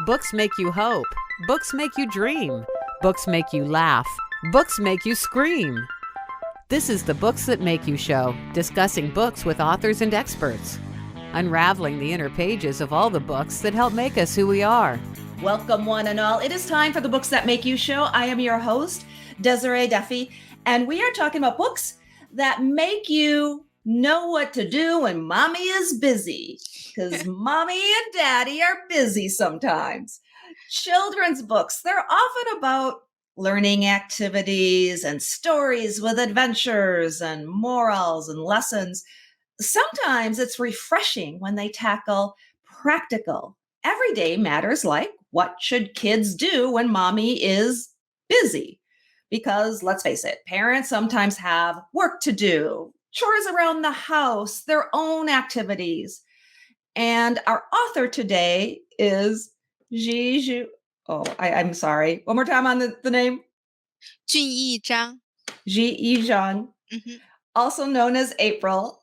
Books make you hope. Books make you dream. Books make you laugh. Books make you scream. This is the Books That Make You show, discussing books with authors and experts, unraveling the inner pages of all the books that help make us who we are. Welcome, one and all. It is time for the Books That Make You show. I am your host, Desiree Duffy, and we are talking about books that make you know what to do when mommy is busy, because mommy and daddy are busy sometimes. Children's books, they're often about learning activities and stories with adventures and morals and lessons. Sometimes it's refreshing when they tackle practical, everyday matters like what should kids do when mommy is busy? Because let's face it, parents sometimes have work to do, chores around the house, their own activities. And our author today is Jiju. I'm sorry. One more time on the name. Junyi Zhang. Junyi Zhang, also known as April.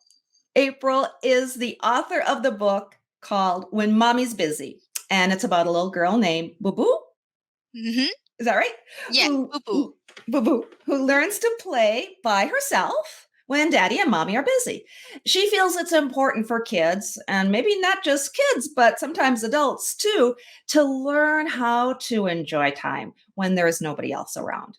April is the author of the book called When Mommy's Busy. And it's about a little girl named Bubu. Mm-hmm. Is that right? Yeah, Bubu. Bubu, who learns to play by herself when daddy and mommy are busy. She feels it's important for kids, and maybe not just kids, but sometimes adults too, to learn how to enjoy time when there is nobody else around.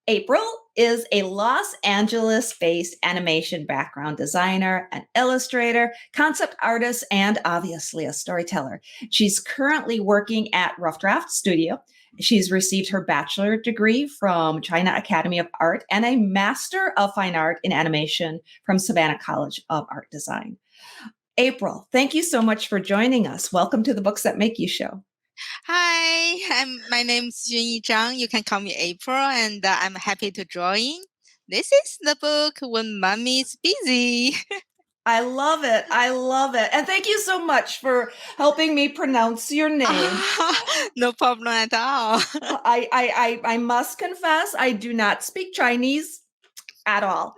April is a Los Angeles-based animation background designer, an illustrator, concept artist, and obviously a storyteller. She's currently working at Roughdraft Studio. She's received her bachelor degree from China Academy of Art and a Master of Fine Art in Animation from Savannah College of Art Design. April, thank you so much for joining us. Welcome to the Books That Make You show. Hi, my name is Junyi Zhang. You can call me April, and I'm happy to join. This is the book When Mommy's Busy. I love it. I love it. And thank you so much for helping me pronounce your name. No problem at all. I must confess, I do not speak Chinese at all.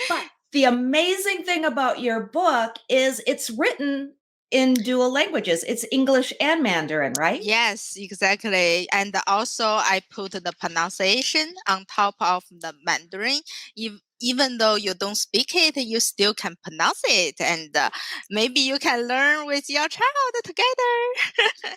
But the amazing thing about your book is it's written in dual languages. It's English and Mandarin, right? Yes, exactly. And also I put the pronunciation on top of the Mandarin. Even though you don't speak it, you still can pronounce it. And maybe you can learn with your child together.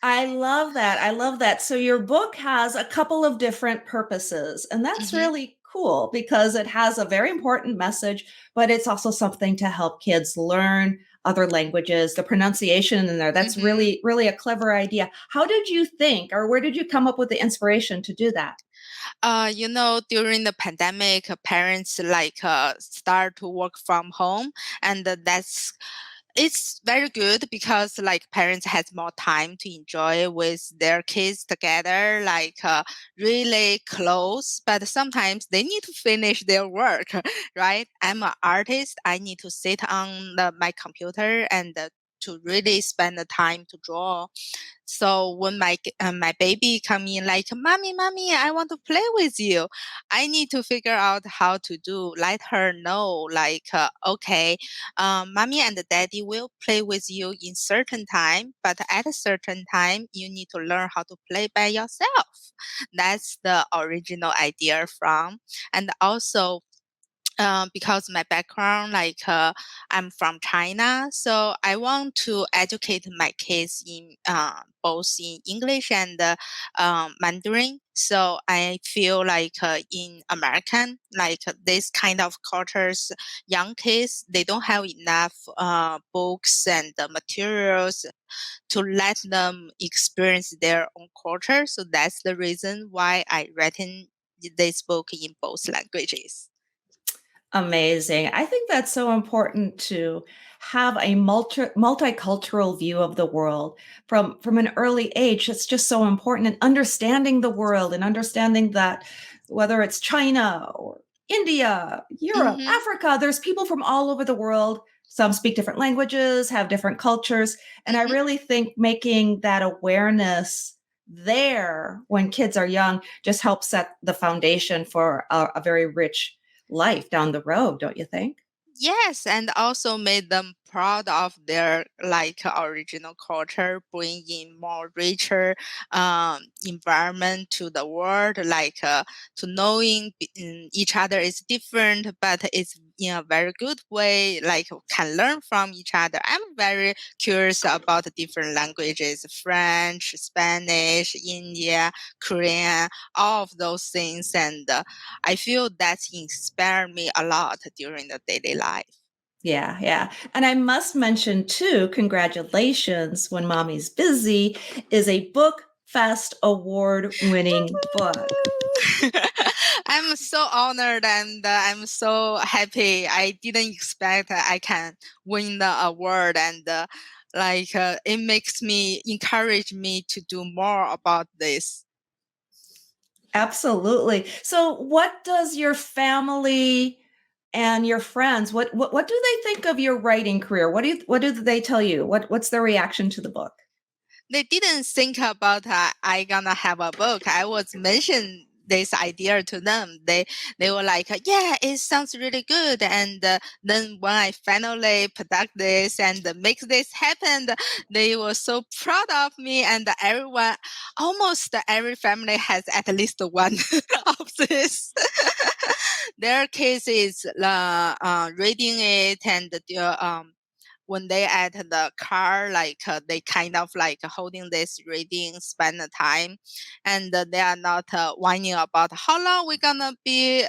I love that. I love that. So your book has a couple of different purposes, and that's really cool because it has a very important message, but it's also something to help kids learn other languages, the pronunciation in there. That's really, really a clever idea. How did you think, or where did you come up with the inspiration to do that? During the pandemic, parents start to work from home, and it's very good because parents has more time to enjoy with their kids together, really close, but sometimes they need to finish their work, right? I'm an artist. I need to sit on my computer and to really spend the time to draw. So when my baby come in mommy, I want to play with you, I need to figure out how to let her know okay, mommy and daddy will play with you in certain time, but at a certain time you need to learn how to play by yourself. That's the original idea from. And also because my background, I'm from China, so I want to educate my kids in both in English and Mandarin. So I feel in American, this kind of cultures, young kids, they don't have enough books and materials to let them experience their own culture. So that's the reason why I written this book in both languages. Amazing. I think that's so important to have a multicultural view of the world from an early age. It's just so important in understanding the world and understanding that whether it's China or India, Europe, Africa, there's people from all over the world. Some speak different languages, have different cultures. And I really think making that awareness there when kids are young just helps set the foundation for a very rich life down the road, don't you think? Yes, and also made them proud of their like original culture, bring in more richer environment to the world, like to knowing each other is different, but it's in a very good way, like can learn from each other. I'm very curious about different languages, French, Spanish, India, Korean, all of those things. And I feel that's inspired me a lot during the daily life. Yeah, yeah. And I must mention too, congratulations, When Mommy's Busy is a Book Fest award winning book. I'm so honored and I'm so happy. I didn't expect I can win the award, and it makes me encourage me to do more about this. Absolutely. So what does your family and your friends, what do they think of your writing career? What do they tell you? What's their reaction to the book? They didn't think about I gonna have a book. I was mentioned this idea to them. They were like, yeah, it sounds really good. And then when I finally product this and make this happen, they were so proud of me. And everyone, almost every family has at least one of this. Their case is reading it, and when they at the car, they kind of like holding this reading, spend the time, and they are not whining about how long we're gonna be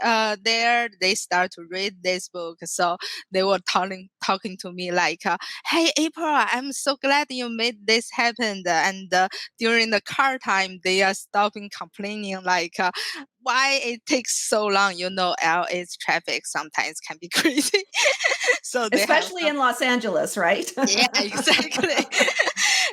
there. They start to read this book, so they were talking to me like, "Hey, April, I'm so glad you made this happen." And during the car time, they are stopping complaining like. Why it takes so long? LA's traffic sometimes can be crazy. So they have Especially in Los Angeles, right? yeah, exactly.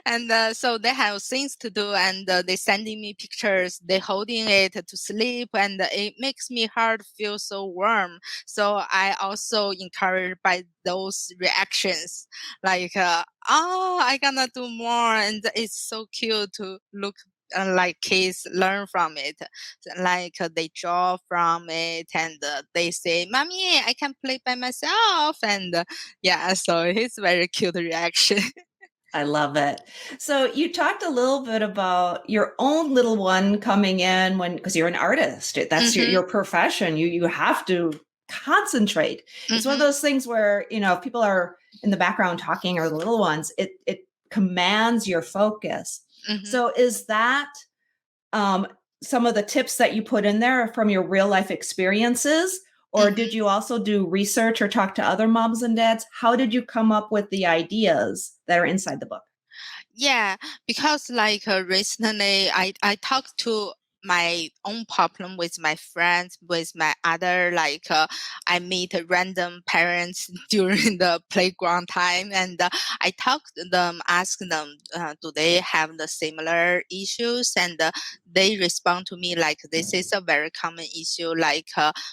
And so they have things to do, and they sending me pictures. They holding it to sleep, and it makes me heart feel so warm. So I also encouraged by those reactions, like, oh, I gonna do more, and it's so cute to look. Like kids learn from it, they draw from it, and they say, "Mommy, I can play by myself," and yeah, so it's very cute reaction. I love it. So you talked a little bit about your own little one coming in because you're an artist. That's your, Mm-hmm. your profession. You have to concentrate. It's one of Mm-hmm. those things where, if people are in the background talking or the little ones, it commands your focus. Mm-hmm. So is that um, some of the tips that you put in there from your real life experiences? Or Mm-hmm. did you also do research or talk to other moms and dads? How did you come up with the ideas that are inside the book? Yeah, because recently I talked to my own problem with my friends, with my other I meet random parents during the playground time, and I talked to them, ask them, do they have the similar issues, and they respond to me like this is a very common issue,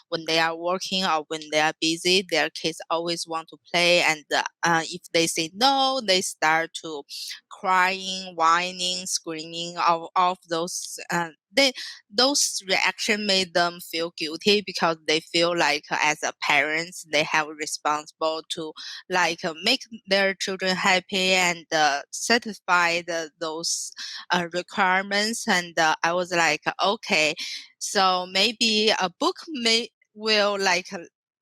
when they are working or when they are busy, their kids always want to play, and if they say no, they start to crying, whining, screaming, all of those. Those reaction made them feel guilty because they feel like as a parents they have responsible to make their children happy and satisfy those requirements. And I was like, okay, so maybe a book will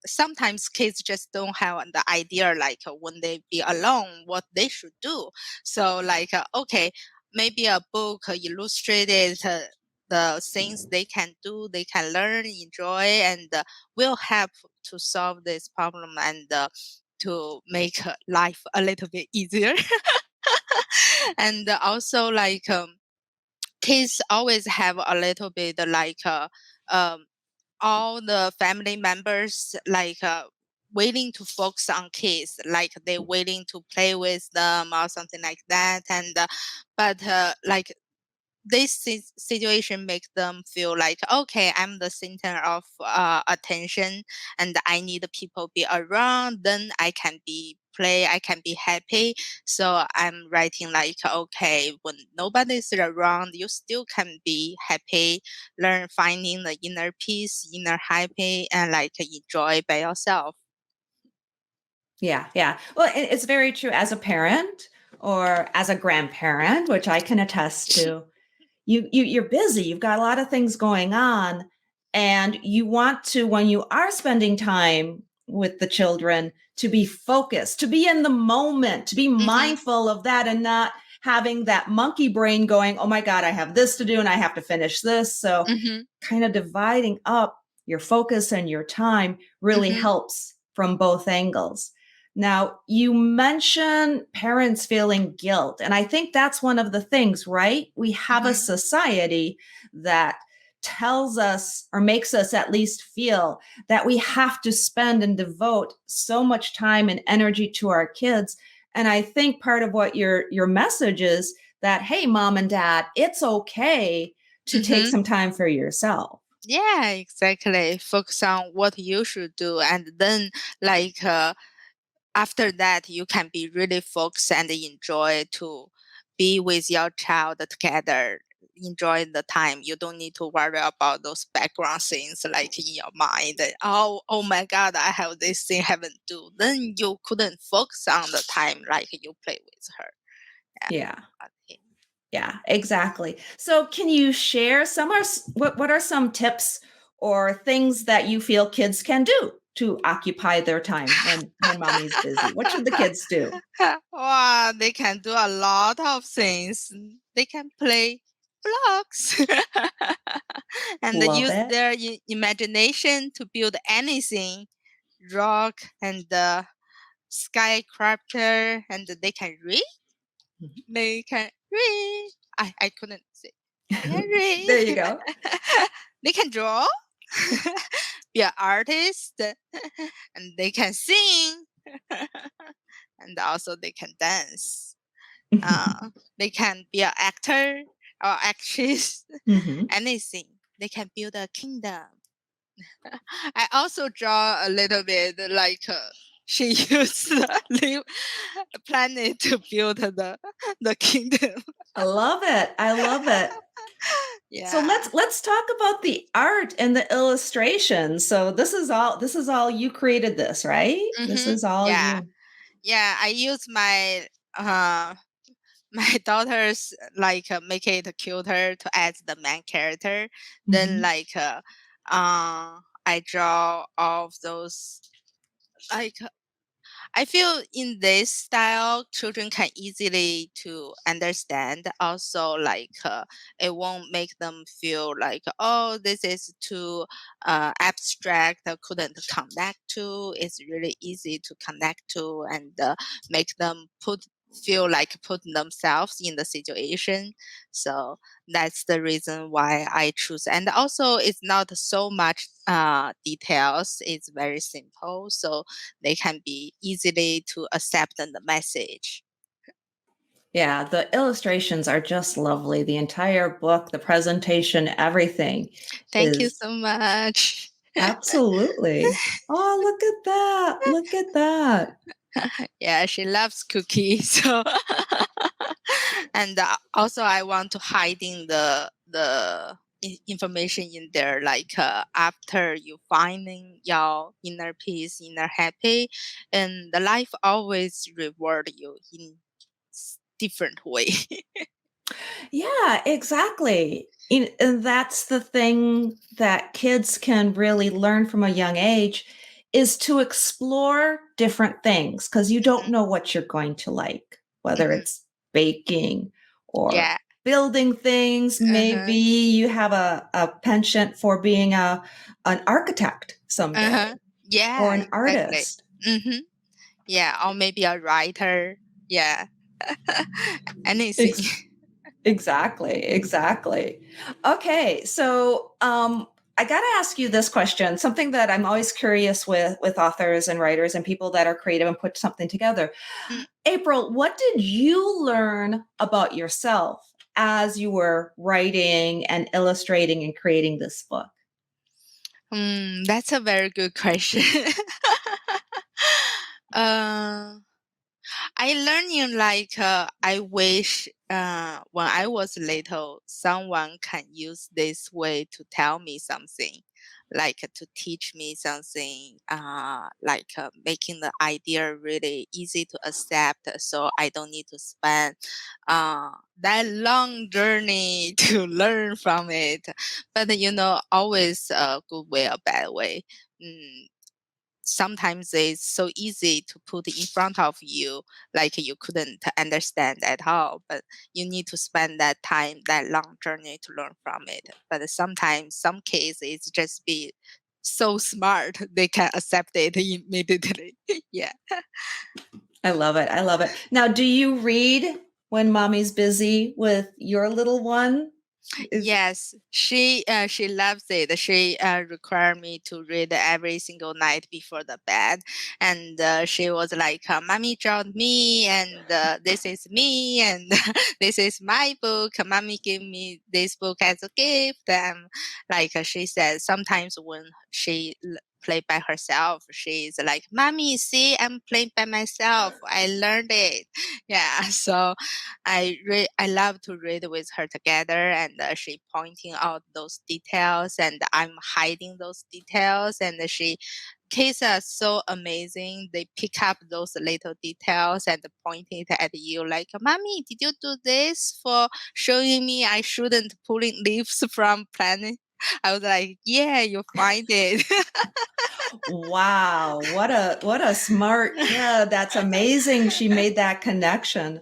sometimes kids just don't have the idea when they be alone what they should do. So okay, maybe a book illustrated the things they can do, they can learn, enjoy, and will help to solve this problem and to make life a little bit easier. And also kids always have a little bit um, all the family members willing to focus on kids, like they willing to play with them or something like that. And but this situation makes them feel like, okay, I'm the center of attention, and I need people be around, then I can be play, I can be happy. So I'm writing okay, when nobody's around, you still can be happy, learn finding the inner peace, inner happy, and enjoy by yourself. Yeah, yeah. Well, it's very true as a parent or as a grandparent, which I can attest to. You're busy, you've got a lot of things going on, and you want to, when you are spending time with the children, to be focused, to be in the moment, to be Mm-hmm. mindful of that and not having that monkey brain going, oh my God, I have this to do and I have to finish this. So Mm-hmm. kind of dividing up your focus and your time really Mm-hmm. helps from both angles. Now, you mentioned parents feeling guilt, and I think that's one of the things, right? We have a Mm-hmm. society that tells us or makes us at least feel that we have to spend and devote so much time and energy to our kids. And I think part of what your message is that, hey, mom and dad, it's okay to take Mm-hmm. some time for yourself. Yeah, exactly. Focus on what you should do, and then like after that, you can be really focused and enjoy to be with your child together. Enjoy the time. You don't need to worry about those background things like in your mind. Oh my God, I have this thing haven't do. Then you couldn't focus on the time like you play with her. Yeah. Yeah. Okay. Yeah, exactly. So can you share what are some tips or things that you feel kids can do to occupy their time when mommy's busy? What should the kids do? Wow, they can do a lot of things. They can play blocks and Love use it. their imagination to build anything, rock and skyscraper, and they can read. They can read. I couldn't say. They can There you read. go. They can draw. Be an artist, and they can sing, and also they can dance. They can be an actor or actress, Hmm. anything. They can build a kingdom. I also draw a little bit like she used the planet to build the kingdom. I love it. I love it. So Yeah. let's talk about the art and the illustration. So this is all you created this, right? This Mm-hmm. is all Yeah. you. Yeah. I use my uh my daughters like make it cuter to add the main character. Then Mhm. like I draw all of those like I feel in this style, children can easily to understand. Also, like it won't make them feel like, oh, this is too abstract. I couldn't connect to. It's really easy to connect to and make them feel like putting themselves in the situation. So that's the reason why I choose. And also, it's not so much details. It's very simple. So they can be easily to accept the message. Yeah, the illustrations are just lovely. The entire book, the presentation, everything Thank you is so much. absolutely. Oh, look at that. Look at that. Yeah, she loves cookies. So and also I want to hiding the information in there like after you finding your inner peace, inner happy, and the life always reward you in different way. Yeah, exactly. And that's the thing that kids can really learn from a young age is to explore different things because you don't know what you're going to like, whether Mhm. it's baking or Yeah. building things. Maybe Uh-huh. you have a penchant for being an architect Uh-huh. someday or Yeah, an exactly. artist. Mm-hmm. Yeah, or maybe a writer. Yeah. Anything. Exactly, exactly. Okay, so I got to ask you this question, something that I'm always curious with authors and writers and people that are creative and put something together. April, what did you learn about yourself as you were writing and illustrating and creating this book? That's a very good question. uh, I learning like I wish when I was little, someone can use this way to tell me something. like to teach me something, making the idea really easy to accept, so I don't need to spend that long journey to learn from it. But always a good way or bad way. Mm, Sometimes it's so easy to put in front of you, like you couldn't understand at all, but you need to spend that time, that long journey to learn from it. But sometimes some cases just be so smart they can accept it immediately. Yeah. I love it. I love it. Now, do you read when mommy's busy with your little one? Yes, she loves it. She required me to read every single night before the bed, and she was like, "Mommy drawed me, and this is me, and this is my book. Mommy gave me this book as a gift." And she said, sometimes when she play by herself, she's like, "Mommy, see, I'm playing by myself. I learned it." Yeah, so I love to read with her together, and she pointing out those details, and I'm hiding those details, and kids are so amazing. They pick up those little details and point it at you like, "Mommy, did you do this for showing me I shouldn't pulling leaves from planet?" I was like, "Yeah, you find it." Wow, what a smart kid. That's amazing. She made that connection.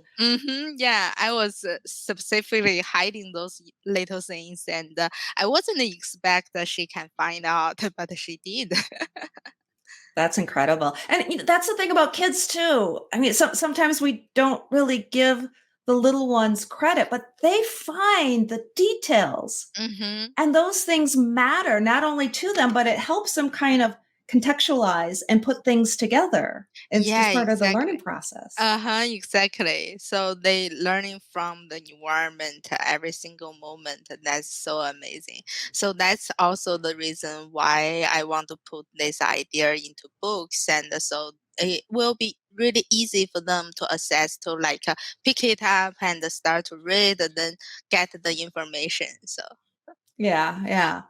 Yeah, I was specifically hiding those little things, and I wasn't expect that she can find out, but she did. That's incredible. And that's the thing about kids too. I mean, sometimes we don't really give the little ones credit, but they find the details. hmm And those things matter not only to them, but it helps them kind of contextualize and put things together. It's Yeah, part of the learning exactly. process. Uh-huh, exactly. So they learning from the environment every single moment. And that's so amazing. So that's also the reason why I want to put this idea into books, and so it will be really easy for them to access to pick it up and start to read and then get the information. So Yeah, yeah.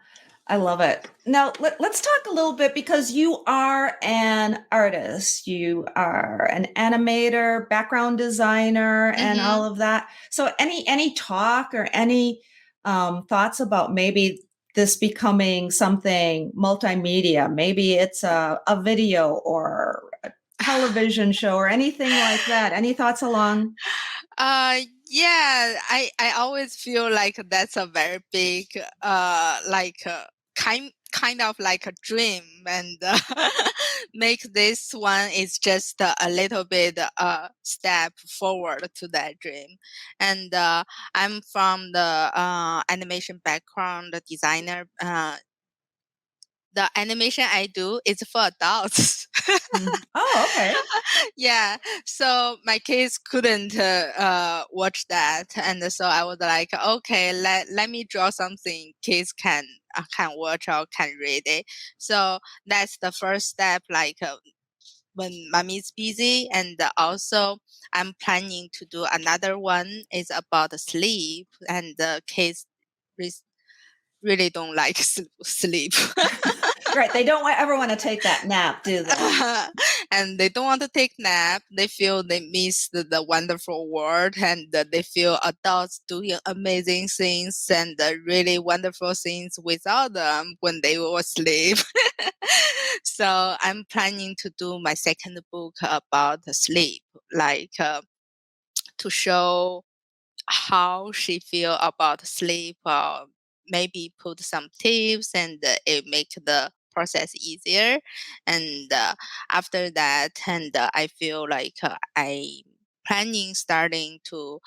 I love it. Now, let's talk a little bit because you are an artist. You are an animator, background designer, and all mhm. of that. So, any talk or any thoughts about maybe this becoming something multimedia? Maybe it's a video or a television show or anything like that. Any thoughts along? Yeah, I always feel like that's a very big, kind of like a dream, and make this one is just a little bit step forward to that dream. And I'm from the animation background, the designer. The animation I do is for adults. Oh, okay. Yeah, so my kids couldn't watch that, and so I was like, okay, let me draw something kids can watch or can read it. So that's the first step, when mommy's busy, and also I'm planning to do another one is about sleep, and the kids re- really don't like sleep. Right. They don't ever want to take that nap, do they? And they don't want to take nap. They feel they miss the wonderful world, and they feel adults doing amazing things and really wonderful things without them when they were asleep. So I'm planning to do my second book about sleep, to show how she feel about sleep, maybe put some tips, and it make the process easier. And after that, and I feel like I planning starting to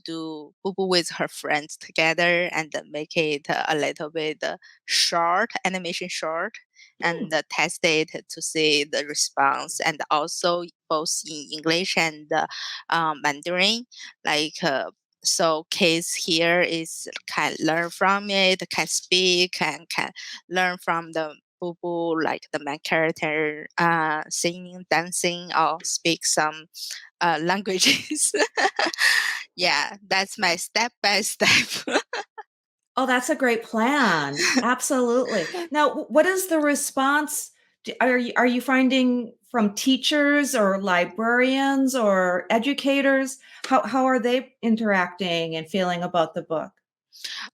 do Bubu with her friends together, and make it a little bit short animation short, Hmm. and test it to see the response, and also both in English and Mandarin, like so kids here is can learn from it, can speak, and can learn from the Bubu, like the main character, singing, dancing, or speak some languages. Yeah, that's my step by step. Oh, that's a great plan. Absolutely. Now, what is the response? Are you finding from teachers or librarians or educators? How are they interacting and feeling about the book?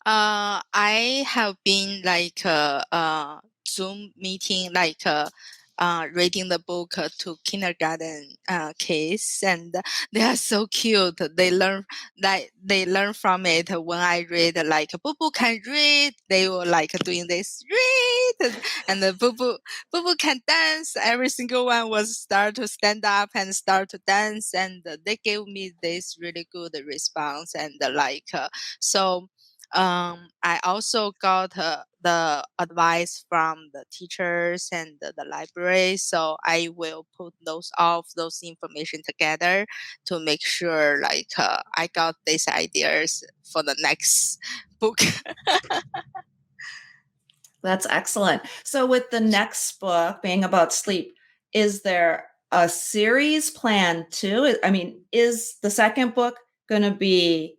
I have been like Zoom meeting, like reading the book to kindergarten kids, and they are so cute. They learn from it. When I read like Bubu can read, they were like doing this read, and the Bubu can dance. Every single one was start to stand up and start to dance, and they gave me this really good response, and so. I also got the advice from the teachers and the library, so I will put all of those information together to make sure I got these ideas for the next book. That's excellent. So, with the next book being about sleep, is there a series planned too? I mean, is the second book going to be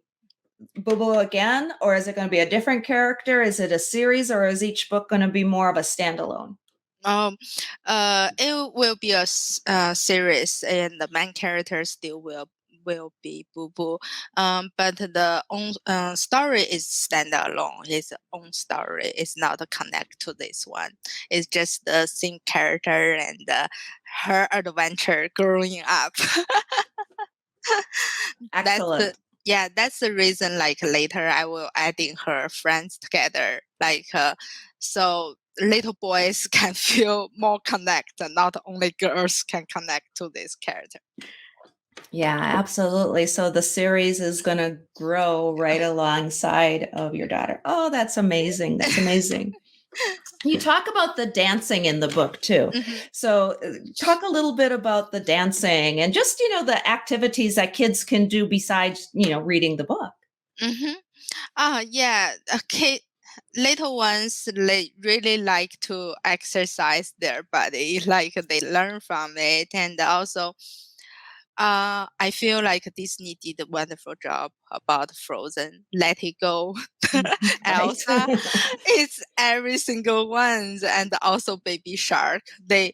Bubu again, or is it going to be a different character? Is it a series, or is each book going to be more of a standalone? Um, it will be a series, and the main character still will be Bubu. But the own story is standalone. His own story is not connected to this one. It's just the same character and her adventure growing up. That's the Excellent. Yeah, that's the reason. Like later, I will adding her friends together. So little boys can feel more connect, and not only girls can connect to this character. Yeah, absolutely. So the series is going to grow right alongside of your daughter. Oh, that's amazing. That's amazing. You talk about the dancing in the book too. Mhm. So, talk a little bit about the dancing and just, the activities that kids can do besides, reading the book. Mm-hmm. Yeah. Okay. Little ones, they really like to exercise their body, like they learn from it, and also, I feel like Disney did a wonderful job about Frozen. Let It Go, Right. Elsa, it's every single one, and also Baby Shark. They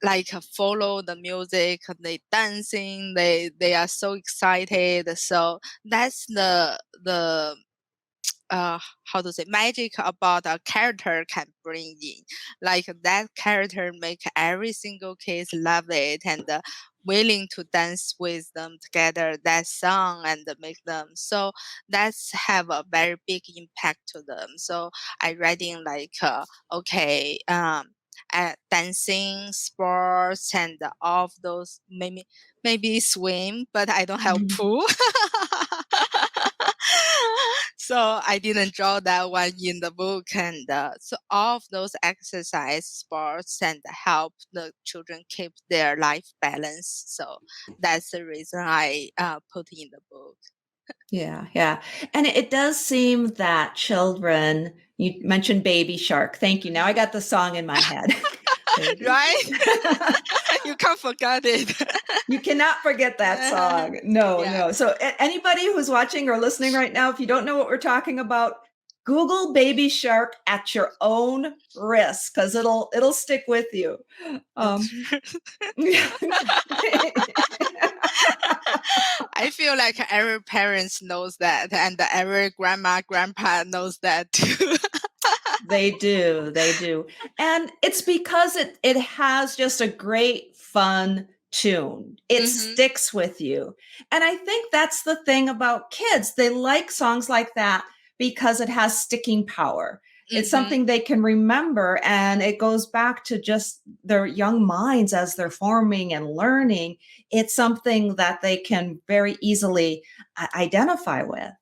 like follow the music, they dancing, they are so excited. So that's the how to say, magic about a character can bring in. Like that character make every single kid love it, and willing to dance with them together that song, and make them, so that's have a very big impact to them. So I writing okay, dancing, sports, and all of those, maybe swim, but I don't have pool. So I didn't draw that one in the book, and so all of those exercise, sports, and help the children keep their life balance. So that's the reason I put in the book. Yeah, yeah. And it does seem that children, you mentioned Baby Shark. Thank you. Now I got the song in my head. Baby. Right? You can't forget it. You cannot forget that song. No, Yeah. no. So anybody who's watching or listening right now, if you don't know what we're talking about, Google Baby Shark at your own risk because it'll stick with you. Yeah. I feel like every parents knows that, and every grandma, grandpa knows that too. They do. They do. And it's because it has just a great fun tune. It Mm-hmm. sticks with you. And I think that's the thing about kids. They like songs like that because it has sticking power. It's Mm-hmm. something they can remember and it goes back to just their young minds as they're forming and learning. It's something that they can very easily identify with.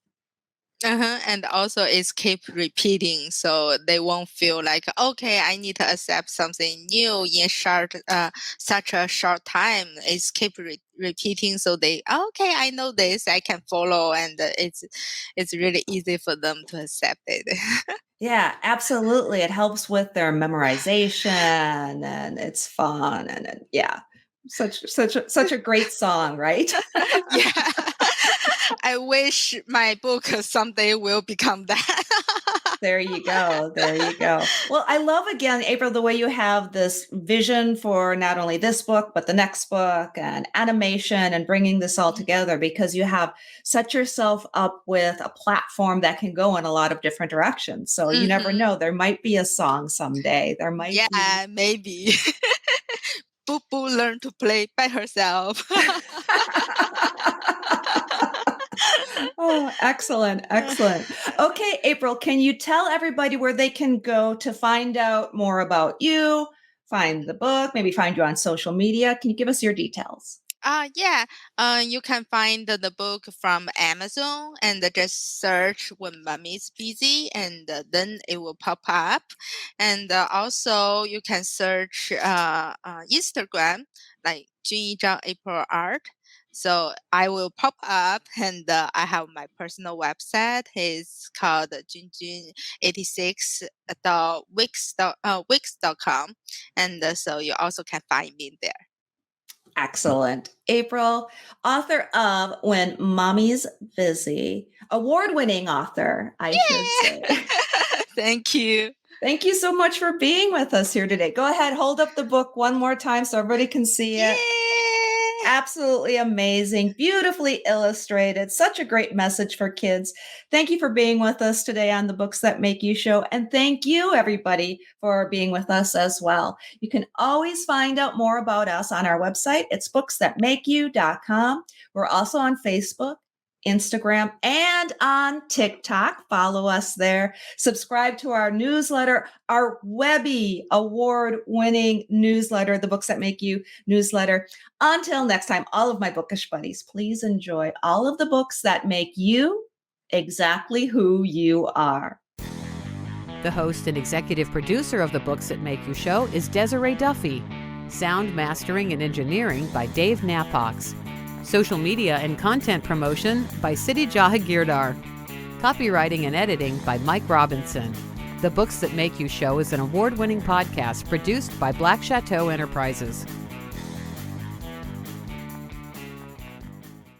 And also it's keep repeating, so they won't feel like, okay, I need to accept something new in such a short time. It's keep repeating, so they, okay, I know this, I can follow, and it's really easy for them to accept it. Yeah, absolutely. It helps with their memorization and it's fun and yeah. Such a great song, right? Yeah. I wish my book someday will become that. There you go. There you go. Well, I love again, April, the way you have this vision for not only this book, but the next book and animation and bringing this all together, because you have set yourself up with a platform that can go in a lot of different directions. So you never know. There might be a song someday. There might be. Yeah, maybe. Bubu learned to play by herself. Oh, excellent. Excellent. Okay, April, can you tell everybody where they can go to find out more about you, find the book, maybe find you on social media? Can you give us your details? Yeah. You can find the book from Amazon and just search when mommy's busy, and then it will pop up. And also you can search Instagram like Junyi Zhang April Art. So I will pop up, and I have my personal website. It's called junjun86.wix.com, and so you also can find me there. Excellent. April, author of When Mommy's Busy, award-winning author, I should say. Thank you. Thank you so much for being with us here today. Go ahead, hold up the book one more time so everybody can see it. Absolutely amazing, beautifully illustrated, such a great message for kids. Thank you for being with us today on the Books That Make You show. And thank you, everybody, for being with us as well. You can always find out more about us on our website. It's booksthatmakeyou.com. We're also on Facebook, Instagram, and on TikTok. Follow us there. Subscribe to our newsletter, our Webby award-winning newsletter, the Books That Make You newsletter. Until next time, all of my bookish buddies, please enjoy all of the books that make you exactly who you are. The host and executive producer of the Books That Make You show is Desiree Duffy. Sound mastering and engineering by Dave Napox. Social media and content promotion by Siddhi Jahagirdar. Copywriting and editing by Mike Robinson. The Books That Make You show is an award-winning podcast produced by Black Chateau Enterprises.